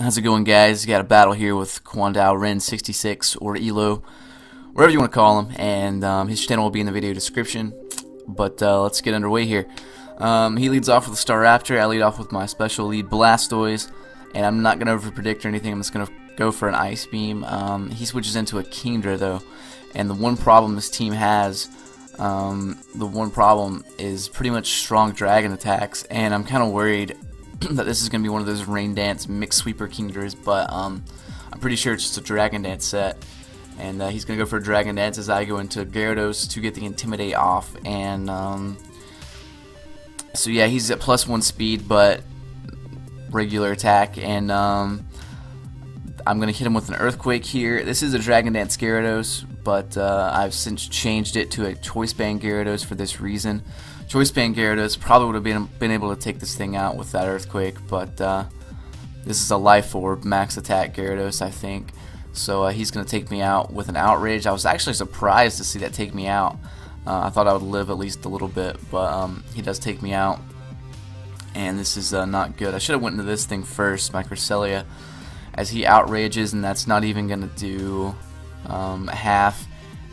How's it going, guys? Got a battle here with Quandao Ren 66 or Elo, whatever you want to call him, and his channel will be in the video description. But let's get underway here. He leads off with a Staraptor. I lead off with my special lead Blastoise, and I'm not gonna overpredict or anything. I'm just gonna go for an Ice Beam. He switches into a Kingdra though, and the one problem this team has, is pretty much strong Dragon attacks, and I'm kind of worried that this is going to be one of those Rain Dance Mix Sweeper Kingdras, but I'm pretty sure it's just a Dragon Dance set, and he's going to go for a Dragon Dance as I go into Gyarados to get the Intimidate off, and so yeah, he's at +1 speed, but regular attack, and I'm going to hit him with an Earthquake here. This is a Dragon Dance Gyarados, but I've since changed it to a Choice Band Gyarados for this reason. Choice Band Gyarados probably would have been able to take this thing out with that Earthquake, but this is a Life Orb Max Attack Gyarados, I think. So he's going to take me out with an Outrage. I was actually surprised to see that take me out. I thought I would live at least a little bit, but he does take me out, and this is not good. I should have went into this thing first, my Cresselia, as he outrages, and that's not even going to do half,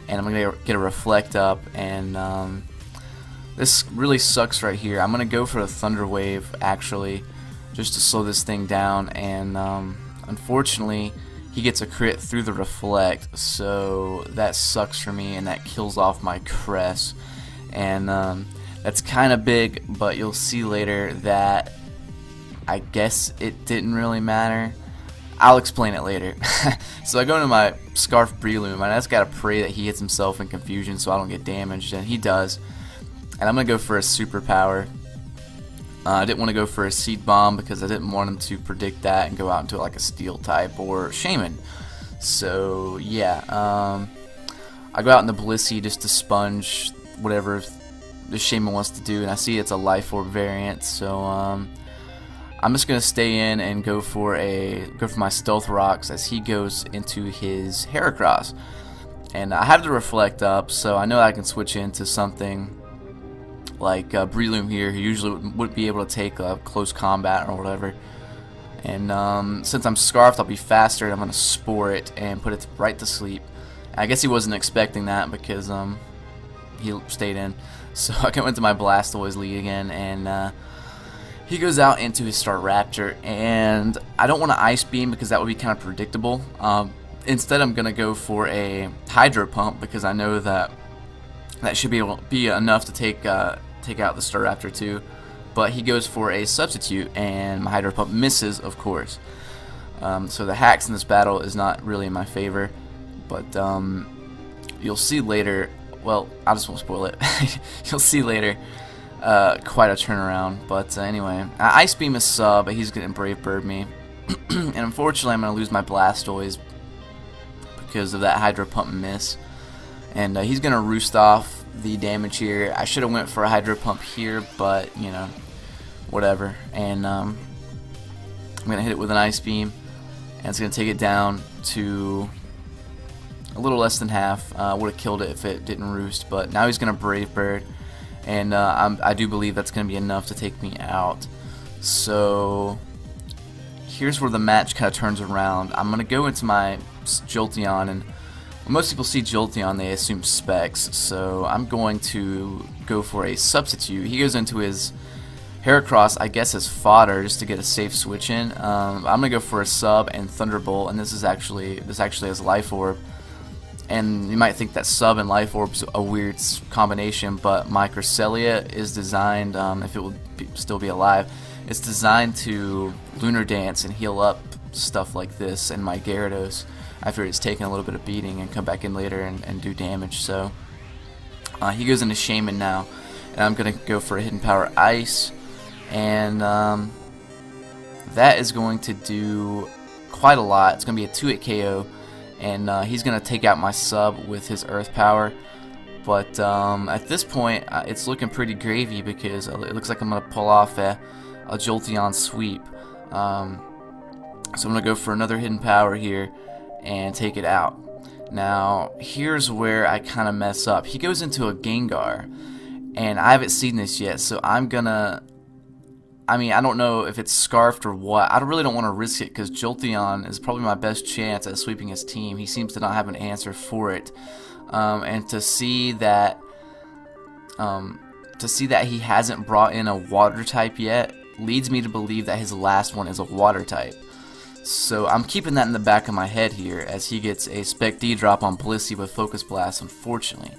and I'm going to get a Reflect Up, and this really sucks right here. I'm going to go for a Thunder Wave, actually, just to slow this thing down, and unfortunately, he gets a crit through the Reflect, so that sucks for me, and that kills off my Cress, and that's kind of big, but you'll see later that I guess it didn't really matter. I'll explain it later. So I go into my Scarf Breloom, and I just gotta pray that he hits himself in confusion so I don't get damaged, and he does. And I'm gonna go for a superpower. I didn't want to go for a Seed Bomb because I didn't want him to predict that and go out into like a Steel type or Shaman. So yeah, I go out in the Blissey just to sponge whatever the Shaman wants to do, and I see it's a Life Orb variant, so I'm just gonna stay in and go for my Stealth Rocks as he goes into his Heracross, and I have the Reflect up, so I know I can switch into something like Breloom here, who usually would be able to take close combat or whatever. And since I'm Scarfed, I'll be faster, and I'm gonna Spore it and put it right to sleep. I guess he wasn't expecting that because he stayed in. So I went to my Blastoise lead again, and he goes out into his Staraptor, and I don't want to Ice Beam because that would be kind of predictable. Instead, I'm going to go for a Hydro Pump because I know that should be able to be enough to take out the Staraptor too. But he goes for a Substitute, and my Hydro Pump misses, of course. So the hacks in this battle is not really in my favor, but you'll see later. Well, I just won't spoil it. You'll see later. Quite a turnaround, but anyway, Ice Beam is sub, but he's gonna Brave Bird me, and unfortunately I'm gonna lose my Blastoise because of that Hydro Pump miss, and he's gonna Roost off the damage here. I should have went for a Hydro Pump here, but you know, whatever, and I'm gonna hit it with an Ice Beam, and it's gonna take it down to a little less than half. Would have killed it if it didn't Roost, but now he's gonna Brave Bird. And I do believe that's going to be enough to take me out. So here's where the match kind of turns around. I'm going to go into my Jolteon, and when most people see Jolteon, they assume Specs. So I'm going to go for a Substitute. He goes into his Heracross, I guess, as fodder just to get a safe switch in. I'm going to go for a Sub and Thunderbolt, and this actually has Life Orb. And you might think that Sub and Life Orb's a weird combination, but my Cresselia is designed, if it will still be alive, it's designed to Lunar Dance and heal up stuff like this, and my Gyarados, after it's taken a little bit of beating, and come back in later and do damage. So he goes into Shaman now, and I'm going to go for a Hidden Power Ice, and that is going to do quite a lot. It's going to be a 2-hit KO. And he's going to take out my Sub with his Earth Power. But at this point, it's looking pretty gravy because it looks like I'm going to pull off a Jolteon sweep. So I'm going to go for another Hidden Power here and take it out. Now, here's where I kind of mess up. He goes into a Gengar, and I haven't seen this yet, so I'm going to I mean, I don't know if it's scarfed or what. I really don't want to risk it because Jolteon is probably my best chance at sweeping his team. He seems to not have an answer for it. And to see that he hasn't brought in a water type yet leads me to believe that his last one is a water type. So I'm keeping that in the back of my head here as he gets a Spec D drop on Blissey with Focus Blast, unfortunately.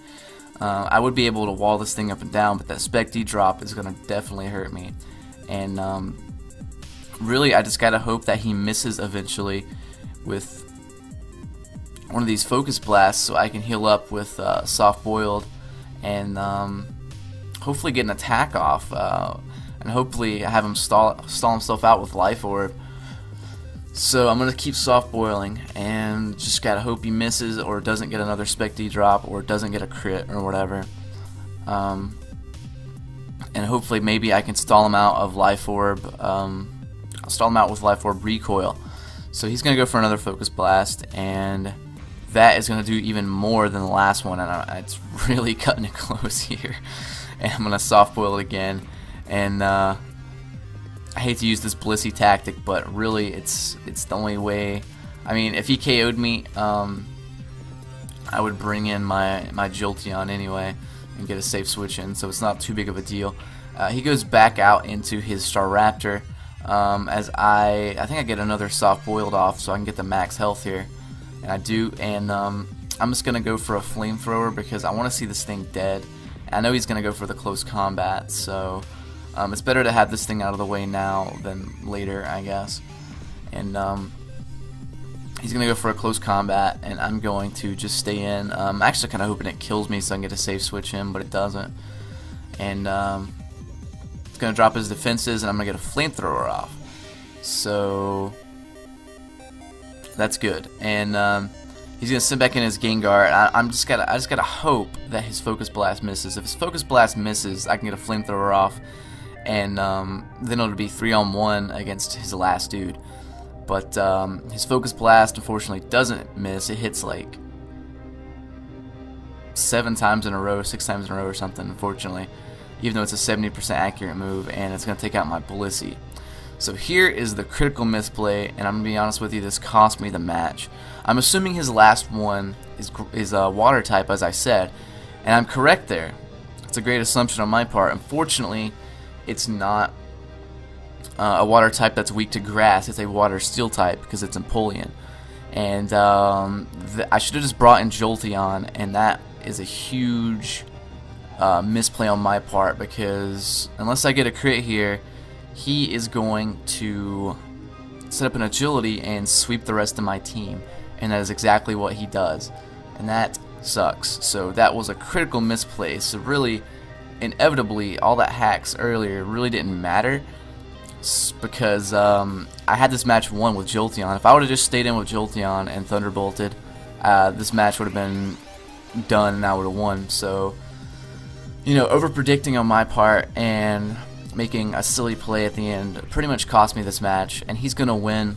I would be able to wall this thing up and down, but that Spec D drop is going to definitely hurt me. And really, I just got to hope that he misses eventually with one of these Focus Blasts so I can heal up with Soft Boiled and hopefully get an attack off. And hopefully have him stall himself out with Life Orb. So I'm going to keep soft boiling and just gotta hope he misses or doesn't get another Spec D drop or doesn't get a crit or whatever. And hopefully maybe I can stall him out of Life Orb. I'll stall him out with Life Orb Recoil. So he's going to go for another Focus Blast, and that is going to do even more than the last one, and it's really cutting it close here. And I'm going to soft boil it again. And I hate to use this Blissey tactic, but really it's the only way. I mean, if he KO'd me, I would bring in my Jolteon anyway and get a safe switch in, so it's not too big of a deal. He goes back out into his Staraptor as I think I get another soft boiled off so I can get the max health here, and I do. And I'm just gonna go for a flamethrower because I want to see this thing dead. And I know he's gonna go for the close combat, so it's better to have this thing out of the way now than later, I guess. And he's going to go for a close combat, and I'm going to just stay in. I'm actually kind of hoping it kills me so I can get a safe switch in, but it doesn't. And it's going to drop his defenses, and I'm going to get a flamethrower off. So that's good. And he's going to sit back in his Gengar. I just gotta hope that his Focus Blast misses. If his Focus Blast misses, I can get a flamethrower off. And then it'll be 3-on-1 against his last dude. But his Focus Blast unfortunately doesn't miss. It hits like 7 times in a row, 6 times in a row or something, unfortunately. Even though it's a 70% accurate move, and it's going to take out my Blissey. So here is the critical misplay, and I'm going to be honest with you, this cost me the match. I'm assuming his last one is a water type, as I said, and I'm correct there. It's a great assumption on my part. Unfortunately, it's not a water type that's weak to grass. It's a water steel type because it's Empoleon. And I should have just brought in Jolteon, and that is a huge misplay on my part because unless I get a crit here, he is going to set up an agility and sweep the rest of my team. And that is exactly what he does. And that sucks. So that was a critical misplay. So really, inevitably, all that hacks earlier really didn't matter because I had this match won with Jolteon. If I would have just stayed in with Jolteon and Thunderbolted, this match would have been done and I would have won. So, you know, over predicting on my part and making a silly play at the end pretty much cost me this match, and he's gonna win,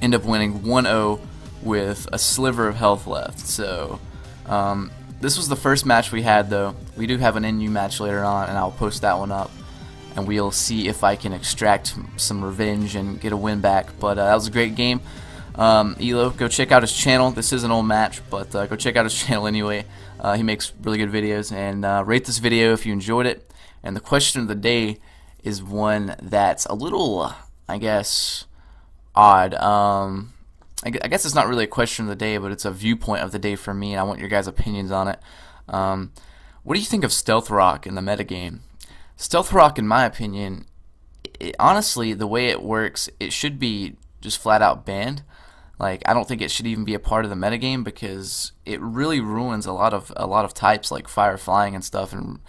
end up winning 1-0 with a sliver of health left. So this was the first match we had, though. We do have an NU match later on, and I'll post that one up, and we'll see if I can extract some revenge and get a win back. But that was a great game. Elo, go check out his channel. This is an old match, but go check out his channel anyway. He makes really good videos, and rate this video if you enjoyed it. And the question of the day is one that's a little, I guess, odd. I guess it's not really a question of the day, but it's a viewpoint of the day for me, and I want your guys' opinions on it. What do you think of Stealth Rock in the metagame? Stealth Rock, in my opinion, honestly, the way it works, it should be just flat out banned. Like, I don't think it should even be a part of the metagame because it really ruins a lot of types like Fire, Flying, and stuff, and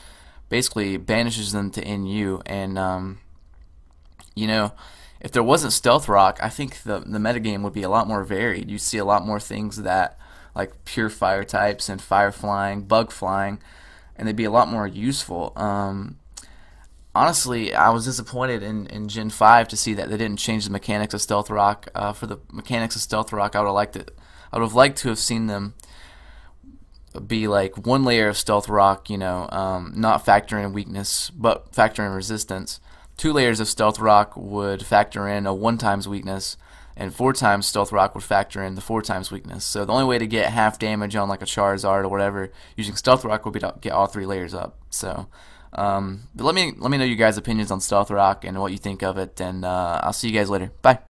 basically banishes them to NU. And you know, if there wasn't Stealth Rock, I think the metagame would be a lot more varied. You'd see a lot more things that, like pure fire types and Fire Flying, Bug Flying, and they'd be a lot more useful. Honestly, I was disappointed in Gen 5 to see that they didn't change the mechanics of Stealth Rock. For the mechanics of Stealth Rock, I would have liked to have seen them be like one layer of Stealth Rock, you know, not factor in weakness, but factor in resistance. 2 layers of Stealth Rock would factor in a 1 times weakness, and 4 times Stealth Rock would factor in the 4 times weakness. So the only way to get half damage on like a Charizard or whatever using Stealth Rock would be to get all 3 layers up. So, but let me know you guys' opinions on Stealth Rock and what you think of it, and I'll see you guys later. Bye.